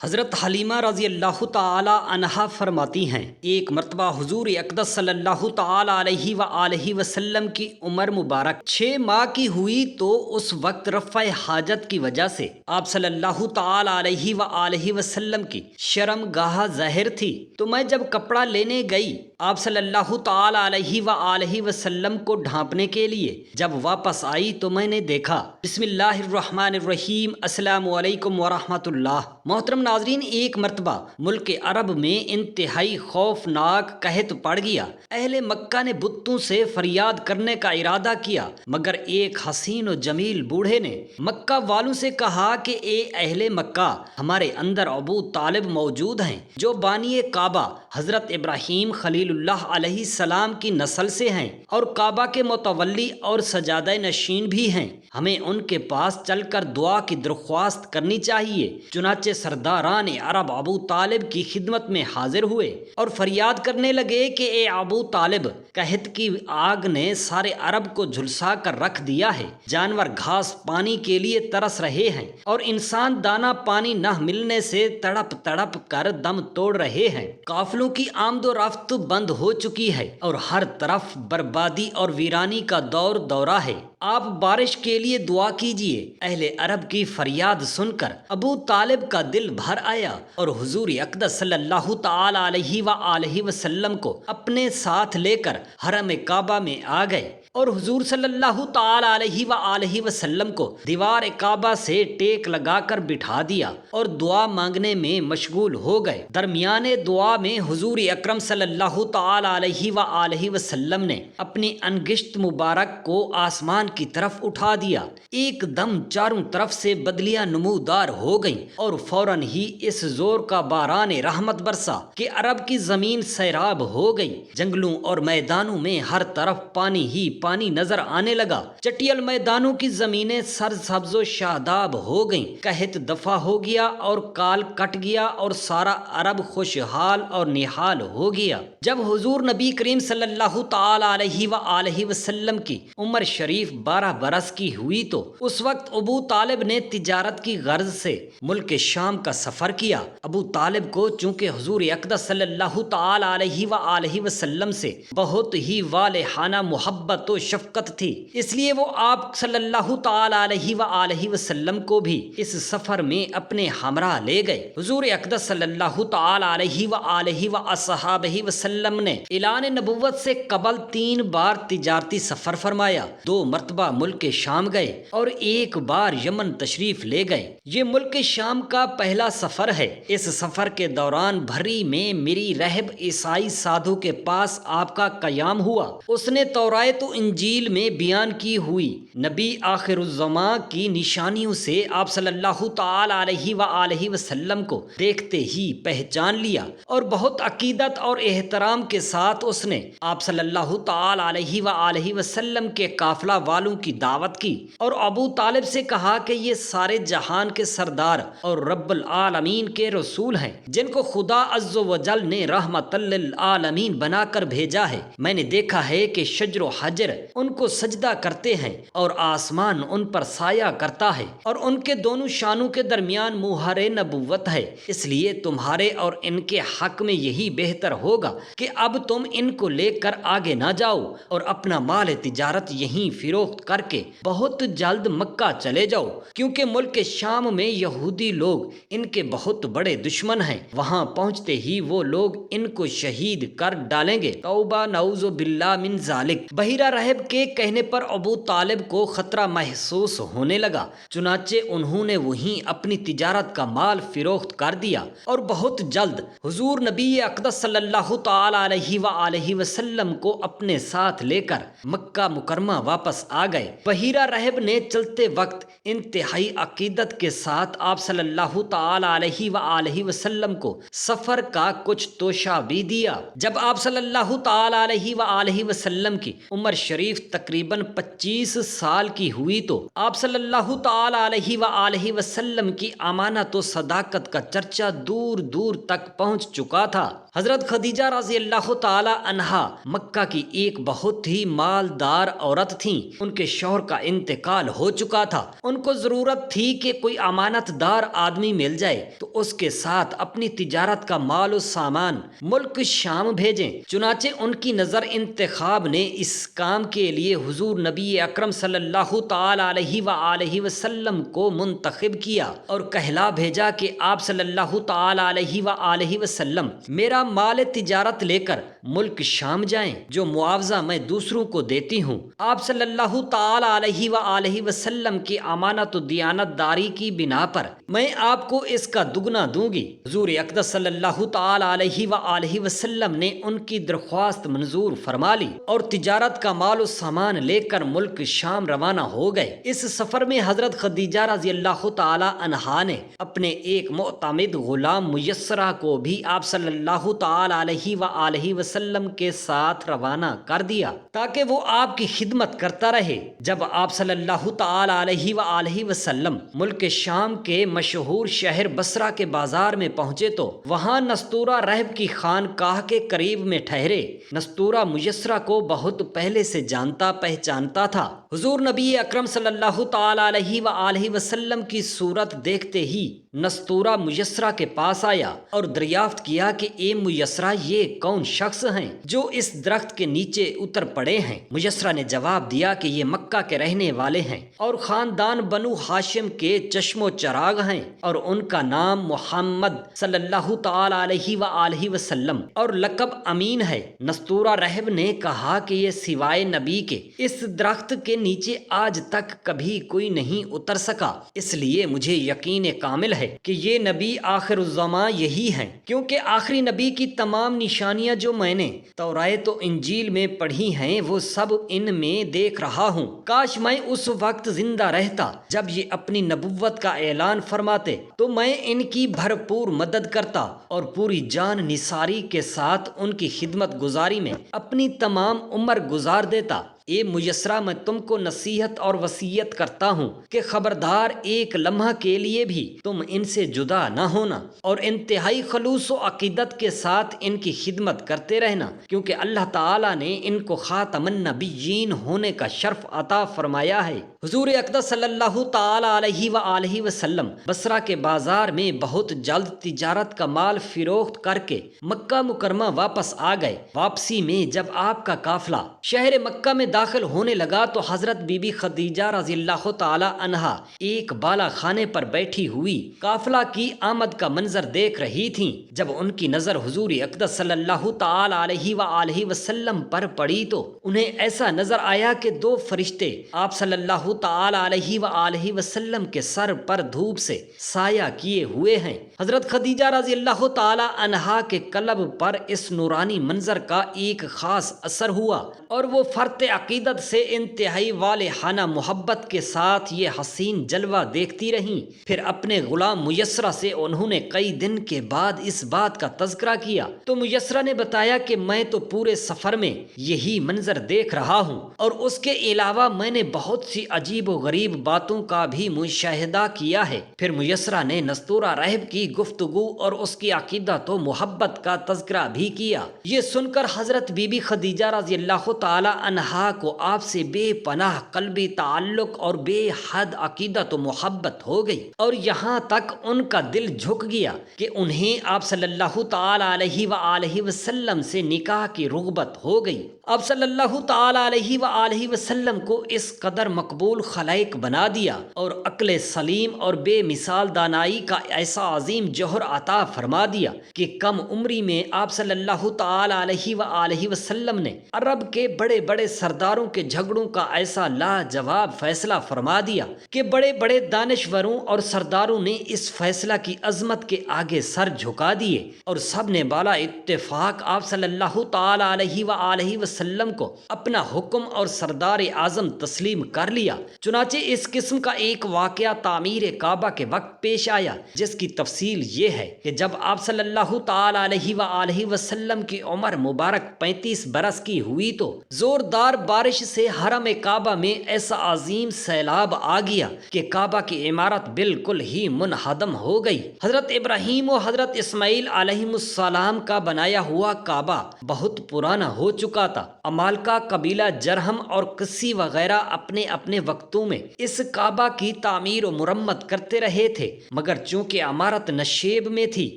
حضرت حلیمہ رضی اللہ تعالی عنہا فرماتی ہیں، ایک مرتبہ حضور اقدس صلی اللہ تعالی علیہ وآلہ وسلم کی عمر مبارک 6 ماہ کی ہوئی تو اس وقت رفع حاجت کی وجہ سے آپ صلی اللہ تعالی علیہ وآلہ وسلم کی شرم گاہ ظاہر تھی، تو میں جب کپڑا لینے گئی آپ صلی اللہ تعالی علیہ وآلہ وسلم کو ڈھانپنے کے لیے جب واپس آئی تو میں نے دیکھا بسم اللہ الرحمن الرحیم السلام علیکم ورحمۃ اللہ۔ محترم ناظرین، ایک مرتبہ ملک عرب میں انتہائی خوفناک قحط پڑ گیا۔ اہل مکہ نے بتوں سے فریاد کرنے کا ارادہ کیا، مگر ایک حسین و جمیل بوڑھے نے مکہ والوں سے کہا کہ اے اہل مکہ، ہمارے اندر ابو طالب موجود ہیں جو بانی کعبہ حضرت ابراہیم خلیل اللہ علیہ السلام کی نسل سے ہیں اور کعبہ کے متولی اور سجادہ نشین بھی ہیں، ہمیں ان کے پاس چل کر دعا کی درخواست کرنی چاہیے۔ چنانچہ سرداران عرب ابو طالب کی خدمت میں حاضر ہوئے اور فریاد کرنے لگے کہ اے ابو طالب، قحط کی آگ نے سارے عرب کو جھلسا کر رکھ دیا ہے، جانور گھاس پانی کے لیے ترس رہے ہیں اور انسان دانا پانی نہ ملنے سے تڑپ تڑپ کر دم توڑ رہے ہیں، قافلوں کی آمد و رفت بند ہو چکی ہے اور ہر طرف بربادی اور ویرانی کا دور دورہ ہے، آپ بارش کے لیے دعا کیجیے۔ اہل عرب کی فریاد سن کر ابو طالب کا دل بھر آیا اور حضور اقدس صلی اللہ تعالی علیہ وآلہ وسلم کو اپنے ساتھ لے کر حرم کعبہ میں آ گئے اور حضور صلی اللہ تعالی علیہ وآلہ وسلم کو دیوار کعبہ سے ٹیک لگا کر بٹھا دیا اور دعا مانگنے میں مشغول ہو گئے۔ درمیان دعا میں حضور اکرم صلی اللہ تعالی علیہ وآلہ وسلم نے اپنی انگشت مبارک کو آسمان کی طرف اٹھا دیا، ایک دم چاروں طرف سے بدلیاں نمودار ہو گئیں اور فوراً ہی اس زور کا باران رحمت برسا کہ عرب کی زمین سیراب ہو گئی، جنگلوں اور میدانوں میں ہر طرف پانی ہی پانی نظر آنے لگا، چٹیل میدانوں کی زمینیں سرسبز و شاداب ہو گئیں، قحط دفع ہو گیا اور کال کٹ گیا اور سارا عرب خوشحال اور نحال ہو گیا۔ جب حضور نبی کریم صلی اللہ تعالی علیہ وآلہ وسلم کی عمر شریف 12 برس کی ہوئی تو اس وقت ابو طالب نے تجارت کی غرض سے ملک شام کا سفر کیا۔ ابو طالب کو چونکہ حضور اقدس صلی اللہ تعالی علیہ وآلہ وسلم سے بہت ہی والہانہ محبت و شفقت تھی، اس لیے وہ آپ صلی اللہ تعالی علیہ وآلہ وسلم کو بھی اس سفر میں اپنے ہمراہ لے گئے۔ حضور اقدس صلی اللہ تعالی علیہ وآلہ وصحابہ وسلم نے اعلان نبوت سے قبل 3 بار تجارتی سفر فرمایا، 2 مرتبہ ملک شام گئے اور 1 بار یمن تشریف لے گئے۔ یہ ملک شام کا پہلا سفر ہے۔ اس سفر کے دوران بھری میں میری رہب عیسائی سادھو کے پاس آپ کا قیام ہوا، اس نے تورات و انجیل میں بیان کی ہوئی نبی آخر الزماں کی نشانیوں سے آپ صلی اللہ تعالی علیہ وآلہ وسلم کو دیکھتے ہی پہچان لیا اور بہت عقیدت اور احترام کے ساتھ اس نے آپ صلی اللہ تعالی علیہ وآلہ وسلم کے قافلہ والوں کی دعوت کی اور ابو طالب سے کہا کہ یہ سارے جہان کے سردار اور رب العالمین کے رسول ہیں جن کو خدا عز و جل نے رحمت للعالمین بنا کر بھیجا ہے۔ میں نے دیکھا ہے کہ شجر و حجر ان کو سجدہ کرتے ہیں اور آسمان ان پر سایہ کرتا ہے اور ان کے دونوں شانوں کے درمیان مہر نبوت ہے، اس لیے تمہارے اور ان کے حق میں یہی بہتر ہوگا کہ اب تم ان کو لے کر آگے نہ جاؤ اور اپنا مال تجارت یہیں فروخت کر کے بہت جلد مکہ چلے جاؤ، کیونکہ ملک شام میں یہودی لوگ ان کے بہت بڑے دشمن ہیں، وہاں پہنچتے ہی وہ لوگ ان کو شہید کر ڈالیں گے۔ توبہ نعوذ باللہ من ذالک۔ بحیرہ رہب کے کہنے پر ابو طالب کو خطرہ محسوس ہونے لگا، چنانچہ انہوں نے وہیں اپنی تجارت کا مال فروخت کر دیا اور بہت جلد حضور نبی اقدس صلی اللہ تعالی علیہ وآلہ وسلم کو اپنے ساتھ لے کر مکہ مکرمہ واپس آ گئے۔ بحیرہ رہب نے چلتے وقت انتہائی عقیدت کے ساتھ آپ صلی اللہ تعالی علیہ وآلہ وسلم کو سفر کا کچھ توشہ بھی دیا۔ جب آپ صلی اللہ تعالی علیہ وآلہ وسلم کی عمر شریف تقریباً 25 سال کی ہوئی تو آپ صلی اللہ تعالی علیہ وآلہ وسلم کی امانت و صداقت کا چرچا دور دور تک پہنچ چکا تھا۔ حضرت خدیجہ رضی اللہ تعالی عنہا مکہ کی ایک بہت ہی مالدار عورت تھیں۔ ان کے شوہر کا انتقال ہو چکا تھا۔ ان کو ضرورت تھی کہ کوئی امانت دار آدمی مل جائے تو اس کے ساتھ اپنی تجارت کا مال و سامان ملک شام بھیجیں۔ چنانچہ ان کی نظر انتخاب نے اس کام کے لیے حضور نبی اکرم صلی اللہ تعالی علیہ وآلہ وسلم کو منتخب کیا اور کہلا بھیجا کہ آپ صلی اللہ تعالی علیہ وآلہ وسلم میرا مال تجارت لے کر ملک شام جائیں، جو معاوضہ میں دوسروں کو دیتی ہوں۔ آپ صلی اللہ تعالی علیہ وآلہ وسلم کی امانت و دیانت داری کی بنا پر میں آپ کو اس کا دگنا دوں گی۔ حضور اقدس صلی اللہ تعالی علیہ وآلہ وسلم نے ان کی درخواست منظور فرما لی اور تجارت کا مال و سامان لے کر ملک شام روانہ ہو گئے۔ اس سفر میں حضرت خدیجہ رضی اللہ تعالی عنہا نے اپنے ایک معتمد غلام میسرہ کو بھی آپ صلی اللہ تعالی علیہ وآلہ وسلم کے ساتھ روانہ کر دیا تاکہ وہ آپ کی خدمت کرتا رہے۔ جب آپ صلی اللہ تعالی علیہ وآلہ وسلم ملک شام کے مشہور شہر بصرہ کے بازار میں پہنچے تو وہاں نستورہ رہب کی خانقاہ کے قریب میں ٹھہرے۔ نستورہ میسرہ کو بہت پہلے سے جانتا پہچانتا تھا۔ حضور نبی اکرم صلی اللہ تعالی علیہ وآلہ وسلم کی صورت دیکھتے ہی نستورہ میسرہ کے پاس آیا اور دریافت کیا کہ اے میسرہ، یہ کون شخص ہیں جو اس درخت کے نیچے اتر پڑے ہیں؟ میسرہ نے جواب دیا کہ یہ مکہ کے رہنے والے ہیں اور خاندان بنو ہاشم کے چشم و چراغ ہیں، اور ان کا نام محمد صلی اللہ تعالی علیہ وآلہ وسلم اور لقب امین ہے۔ نستورہ رہب نے کہا کہ یہ سوائے نبی کے اس درخت کے نیچے آج تک کبھی کوئی نہیں اتر سکا، اس لیے مجھے یقین کامل ہے کہ یہ نبی آخر الزماں یہی ہیں، کیونکہ آخری نبی کی تمام نشانیاں جو میں نے تورات و انجیل میں پڑھی ہیں وہ سب ان میں دیکھ رہا ہوں۔ کاش میں اس وقت زندہ رہتا جب یہ اپنی نبوت کا اعلان فرماتے، تو میں ان کی بھرپور مدد کرتا اور پوری جان نثاری کے ساتھ ان کی خدمت گزاری میں اپنی تمام عمر گزار دیتا۔ اے میسرہ، میں تم کو نصیحت اور وصیت کرتا ہوں کہ خبردار ایک لمحہ کے لیے بھی تم ان سے جدا نہ ہونا اور انتہائی خلوص و عقیدت کے ساتھ ان کی خدمت کرتے رہنا، کیونکہ اللہ تعالیٰ نے ان کو خاتم النبیین ہونے کا شرف عطا فرمایا ہے۔ حضور اقدس صلی اللہ تعالی علیہ وآلہ وسلم بصرہ کے بازار میں بہت جلد تجارت کا مال فروخت کر کے مکہ مکرمہ واپس آ گئے۔ واپسی میں جب آپ کا قافلہ شہر مکہ میں داخل ہونے لگا تو حضرت بی بی خدیجہ رضی اللہ تعالی عنہا ایک بالا خانے پر بیٹھی ہوئی قافلہ کی آمد کا منظر دیکھ رہی تھیں۔ جب ان کی نظر حضور اقدس صلی اللہ تعالی علیہ وآلہ وسلم پر پڑی تو انہیں ایسا نظر آیا کہ دو فرشتے آپ صلی اللہ تعالی علیہ وآلہ وسلم کے سر پر دھوپ سے سایہ کیے ہوئے ہیں۔ حضرت خدیجہ رضی اللہ تعالی عنہا کے قلب پر اس نورانی منظر کا ایک خاص اثر ہوا اور وہ فرط عقیدت سے انتہائی والہانہ محبت کے ساتھ یہ حسین جلوہ دیکھتی رہیں۔ پھر اپنے غلام میسرہ سے انہوں نے کئی دن کے بعد اس بات کا تذکرہ کیا تو میسرہ نے بتایا کہ میں تو پورے سفر میں یہی منظر دیکھ رہا ہوں، اور اس کے علاوہ میں نے بہت سی عجیب و غریب باتوں کا بھی مشاہدہ کیا ہے۔ پھر میسرہ نے نستورہ رہب کی گفتگو اور اس کی عقیدت و محبت کا تذکرہ بھی کیا۔ یہ سن کر حضرت بی بی خدیجہ رضی اللہ تعالی عنہا کو آپ سے بے پناہ قلبی تعلق اور بے حد عقیدت و محبت ہو گئی، اور یہاں تک ان کا دل جھک گیا کہ انہیں آپ صلی اللہ تعالی علیہ وآلہ وسلم سے نکاح کی رغبت ہو گئی۔ آپ صلی اللہ تعالی علیہ وآلہ وسلم کو اس قدر مقبول خلائق بنا دیا اور عقل سلیم اور بے مثال دانائی کا ایسا عظیم جوہر عطا فرما دیا کہ کم عمری میں آپ صلی اللہ تعالی علیہ وآلہ وسلم نے عرب کے بڑے بڑے سرداروں کے جھگڑوں کا ایسا لاجواب فیصلہ فرما دیا کہ بڑے بڑے دانشوروں اور سرداروں نے اس فیصلہ کی عظمت کے آگے سر جھکا دیے، اور سب نے بالا اتفاق آپ صلی اللہ تعالی علیہ وآلہ وسلم کو اپنا حکم اور سردار اعظم تسلیم کر لیا۔ چنانچہ اس قسم کا ایک واقعہ تعمیر کعبہ کے وقت پیش آیا، جس کی تفصیل یہ ہے کہ جب آپ صلی اللہ تعالی علیہ وآلہ وسلم کی عمر مبارک 35 برس کی ہوئی تو زوردار بارش سے حرم کعبہ میں ایسا عظیم سیلاب آ گیا کہ کعبہ کی عمارت بالکل ہی منہدم ہو گئی۔ حضرت ابراہیم و حضرت اسماعیل علیہ السلام کا بنایا ہوا کعبہ بہت پرانا ہو چکا تھا۔ عمالقہ قبیلہ جرہم اور قسی وغیرہ اپنے اپنے وقتوں میں اس کعبہ کی تعمیر و مرمت کرتے رہے تھے، مگر چونکہ عمارت نشیب میں تھی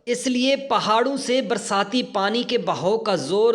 اس لیے پہاڑوں سے برساتی پانی کے بہاؤ کا زور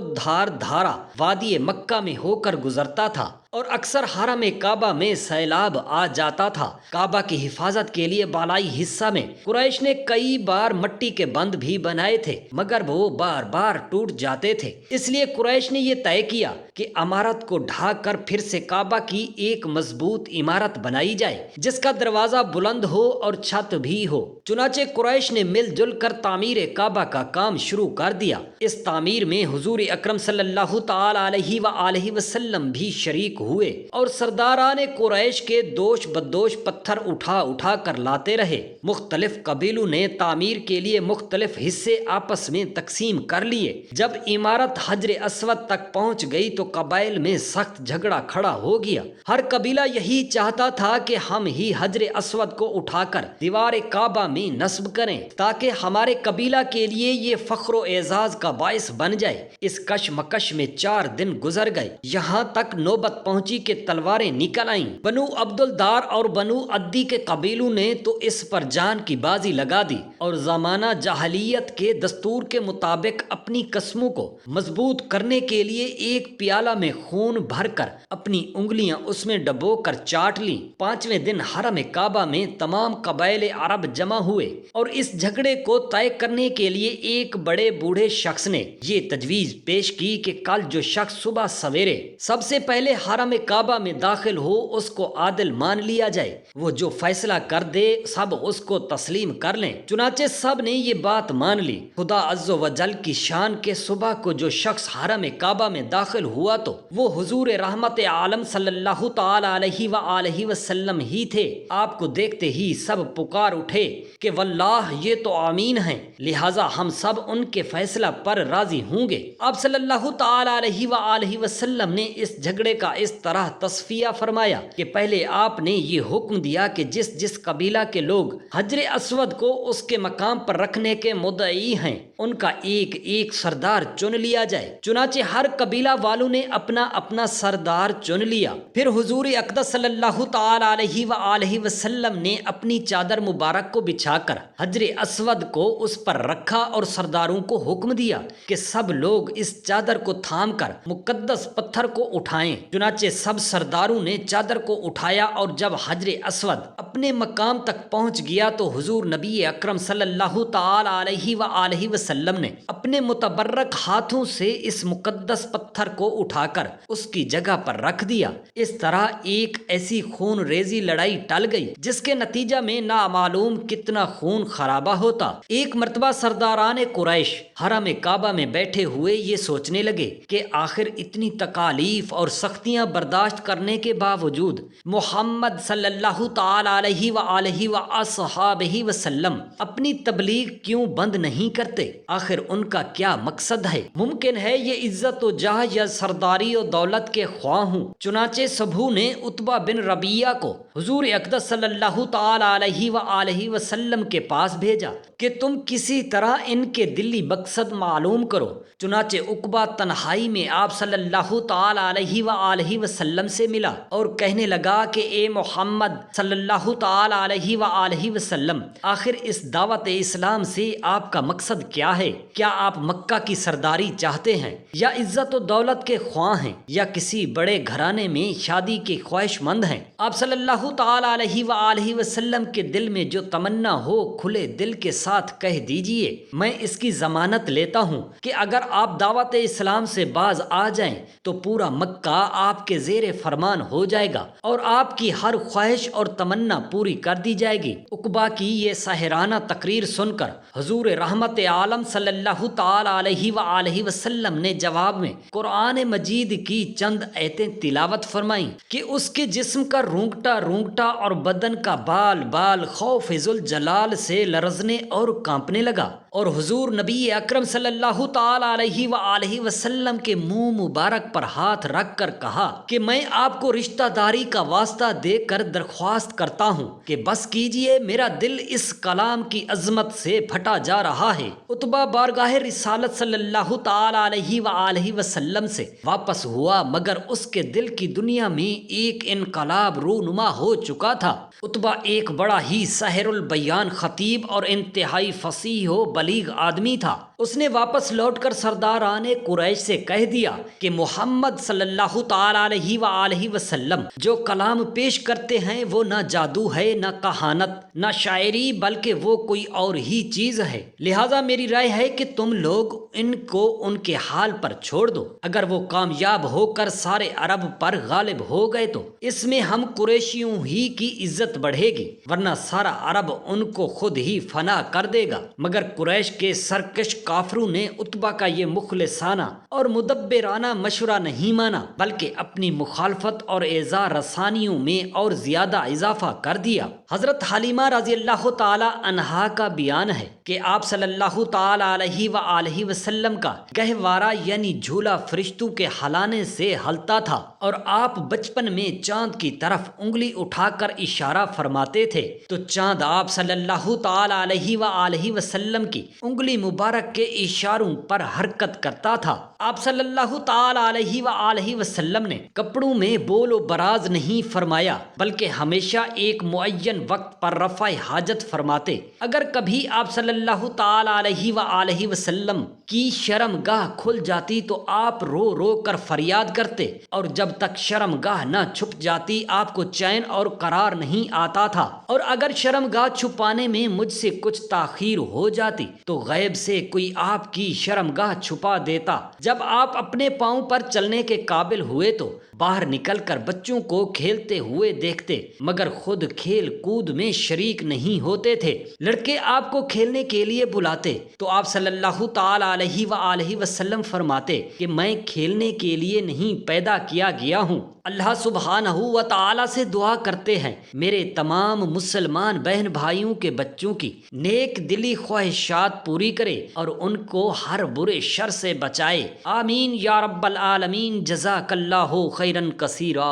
دھارا وادی مکہ میں ہو کر گزرتا تھا اور اکثر حرم کعبہ میں سیلاب آ جاتا تھا۔ کعبہ کی حفاظت کے لیے بالائی حصہ میں قریش نے کئی بار مٹی کے بند بھی بنائے تھے، مگر وہ بار بار ٹوٹ جاتے تھے۔ اس لیے قریش نے یہ طے کیا کہ عمارت کو ڈھا کر پھر سے کعبہ کی ایک مضبوط عمارت بنائی جائے جس کا دروازہ بلند ہو اور چھت بھی ہو۔ چنانچہ قریش نے مل جل کر تعمیر کعبہ کا کام شروع کر دیا۔ اس تعمیر میں حضور اکرم صلی اللہ تعالی علیہ وآلہ وسلم بھی شریک ہوئے اور سرداران قریش کے دوش بدوش پتھر اٹھا اٹھا کر لاتے رہے۔ مختلف قبیلوں نے تعمیر کے لیے مختلف حصے آپس میں تقسیم کر لیے۔ جب عمارت حجر اسود تک پہنچ گئی تو قبائل میں سخت جھگڑا کھڑا ہو گیا۔ ہر قبیلہ یہی چاہتا تھا کہ ہم ہی حجر اسود کو اٹھا کر دیوار کعبہ میں نصب کریں تاکہ ہمارے قبیلہ کے لیے یہ فخر و اعزاز کا باعث بن جائے۔ اس کشمکش میں 4 دن گزر گئے، یہاں تک نوبت پہنچی کہ تلواریں نکل آئیں۔ بنو عبدالدار اور بنو عدی کے قبیلوں نے تو اس پر جان کی بازی لگا دی اور زمانہ جاہلیت کے دستور کے مطابق اپنی قسموں کو مضبوط کرنے کے لیے ایک پیالہ میں خون بھر کر اپنی انگلیاں اس میں ڈبو کر چاٹ لیں۔ 5ویں دن حرم کعبہ میں تمام قبائل عرب جمع ہوئے اور اس جھگڑے کو طے کرنے کے لیے ایک بڑے بوڑھے شخص نے یہ تجویز پیش کی کہ کل جو شخص صبح سویرے سب سے پہلے حرم کعبہ میں داخل ہو اس کو عادل مان لیا جائے، وہ جو فیصلہ کر دے سب اس کو تسلیم کر لیں۔ چنانچہ سب نے یہ بات مان لی۔ خدا عز و جل کی شان کے صبح کو جو شخص حرم کعبہ میں داخل ہوا تو وہ حضور رحمت عالم صلی اللہ تعالی علیہ وآلہ وسلم ہی تھے۔ آپ کو دیکھتے ہی سب پکار اٹھے کہ واللہ یہ تو آمین ہیں، لہٰذا ہم سب ان کے فیصلہ پر راضی ہوں گے۔ آپ صلی اللہ تعالی علیہ وآلہ وسلم نے اس جھگڑے کا اس طرح تصفیہ فرمایا کہ پہلے آپ نے یہ حکم دیا کہ جس جس قبیلہ کے لوگ حجر اسود کو اس کے مقام پر رکھنے کے مدعی ہیں ان کا ایک ایک سردار چن لیا جائے۔ چنانچہ ہر قبیلہ والوں نے اپنا اپنا سردار چن لیا۔ پھر حضور اقدس صلی اللہ تعالی علیہ وآلہ وسلم نے اپنی چادر مبارک کو بچھا کر حجر اسود کو اس پر رکھا اور سرداروں کو حکم دیا کہ سب لوگ اس چادر کو تھام کر مقدس پتھر کو اٹھائیں۔ چنانچہ سب سرداروں نے چادر کو اٹھایا اور جب حجر اسود اپنے مقام تک پہنچ گیا تو حضور نبی اکرم صلی اللہ تعالی علیہ وآلہ وسلم نے اپنے متبرک ہاتھوں سے اس مقدس پتھر کو اٹھا کر اس کی جگہ پر رکھ دیا۔ اس طرح ایک ایسی خون ریزی لڑائی ٹل گئی جس کے نتیجہ میں نامعلوم کتنا خون خرابہ ہوتا۔ ایک مرتبہ سرداران قریش حرم کعبہ میں بیٹھے ہوئے یہ سوچنے لگے کہ آخر اتنی تکالیف اور سختیاں برداشت کرنے کے باوجود محمد صلی اللہ تعالی علیہ وآلہ وصحبہ وسلم اپنی تبلیغ کیوں بند نہیں کرتے؟ آخر ان کا کیا مقصد ہے؟ ممکن ہے یہ عزت و جاہ یا سرداری و دولت کے خواہ ہوں۔ چنانچہ سبھوں نے عتبہ بن ربیعہ کو حضور اقدس صلی اللہ تعالی علیہ وآلہ وسلم کے پاس بھیجا کہ تم کسی طرح ان کے دلی مقصد معلوم کرو۔ چنانچہ عقبہ تنہائی میں آپ صلی اللہ تعالی علیہ وآلہ وسلم سے ملا اور کہنے لگا کہ اے محمد صلی اللہ تعالی علیہ وآلہ وسلم، آخر اس دعوت اسلام سے آپ کا مقصد کیا ہے؟ کیا آپ مکہ کی سرداری چاہتے ہیں یا عزت و دولت کے خواہ ہیں یا کسی بڑے گھرانے میں شادی کے خواہش مند ہیں؟ آپ صلی اللہ تعالی علیہ وآلہ وسلم کے دل میں جو تمنا ہو کھلے دل کے ساتھ کہہ دیجئے، میں اس کی ضمانت لیتا ہوں کہ اگر آپ دعوت اسلام سے باز آ جائیں تو پورا مکہ آپ کے زیر فرمان ہو جائے گا اور آپ کی ہر خواہش اور تمنا پوری کر دی جائے گی۔ عقبہ کی یہ ساحرانہ تقریر سن کر حضور رحمت عالم صلی اللہ تعالی علیہ وآلہ وسلم نے جواب میں قرآن مجید کی چند آیتیں تلاوت فرمائیں کہ اس کے جسم کا رونگٹا رونگٹا اور بدن کا بال بال خوف ذوالجلال سے لرزنے اور کانپنے لگا، اور حضور نبی اکرم صلی اللہ تعالی علیہ وآلہ وسلم کے منہ مبارک پر ہاتھ رکھ کر کہا کہ میں آپ کو رشتہ داری کا واسطہ دے کر درخواست کرتا ہوں کہ بس کیجئے، میرا دل اس کلام کی عظمت سے پھٹا جا رہا ہے۔ عتبہ بارگاہ رسالت صلی اللہ تعالی علیہ وآلہ وسلم سے واپس ہوا، مگر اس کے دل کی دنیا میں ایک انقلاب رونما ہو چکا تھا۔ عتبہ ایک بڑا ہی ساحر البیان خطیب اور انتہائی فصیح و بلیغ آدمی تھا۔ اس نے واپس لوٹ کر سرداران قریش سے کہہ دیا کہ محمد صلی اللہ تعالی علیہ وآلہ وسلم جو کلام پیش کرتے ہیں وہ نہ جادو ہے، نہ کہانت، نہ شاعری، بلکہ وہ کوئی اور ہی چیز ہے۔ لہٰذا میری رائے ہے کہ تم لوگ ان کو ان کے حال پر چھوڑ دو۔ اگر وہ کامیاب ہو کر سارے عرب پر غالب ہو گئے تو اس میں ہم قریشیوں ہی کی عزت بڑھے گی، ورنہ سارا عرب ان کو خود ہی فنا کر دے گا۔ مگر قریش کے سرکش کافروں نے عتبہ کا یہ مخلصانہ اور مدبرانہ مشورہ نہیں مانا، بلکہ اپنی مخالفت اور اعزاء رسانیوں میں اور زیادہ اضافہ کر دیا۔ حضرت حلیمہ رضی اللہ تعالی عنہا کا بیان ہے کہ آپ صلی اللہ تعالی علیہ وآلہ وسلم کا گہوارہ یعنی جھولا فرشتوں کے ہلانے سے ہلتا تھا، اور آپ بچپن میں چاند کی طرف انگلی اٹھا کر اشارہ فرماتے تھے تو چاند آپ صلی اللہ تعالی علیہ وآلہ وسلم کی انگلی مبارک کے اشاروں پر حرکت کرتا تھا۔ آپ صلی اللہ تعالی علیہ وآلہ وسلم نے کپڑوں میں بول و براز نہیں فرمایا، بلکہ ہمیشہ ایک معین وقت پر رفع حاجت فرماتے۔ اگر کبھی آپ صلی اللہ تعالی علیہ وآلہ وسلم کی شرم گاہ کھل جاتی تو آپ رو رو کر فریاد کرتے، اور جب تک شرم گاہ نہ چھپ جاتی آپ کو چین اور قرار نہیں آتا تھا، اور اگر شرم گاہ چھپانے میں مجھ سے کچھ تاخیر ہو جاتی تو غیب سے کوئی آپ کی شرم گاہ چھپا دیتا۔ جب آپ اپنے پاؤں پر چلنے کے قابل ہوئے تو باہر نکل کر بچوں کو کھیلتے ہوئے دیکھتے، مگر خود کھیل کود میں شریک نہیں ہوتے تھے۔ لڑکے آپ کو کھیلنے کے لیے بلاتے تو آپ صلی اللہ تعالی علیہ وآلہ وسلم فرماتے کہ میں کھیلنے کے لیے نہیں پیدا کیا گیا ہوں۔ اللہ سبحانہ و تعالی سے دعا کرتے ہیں میرے تمام مسلمان بہن بھائیوں کے بچوں کی نیک دلی خواہشات پوری کرے اور ان کو ہر برے شر سے بچائے، آمین یا رب العالمین۔ جزاک اللہ خیرا کثیرا۔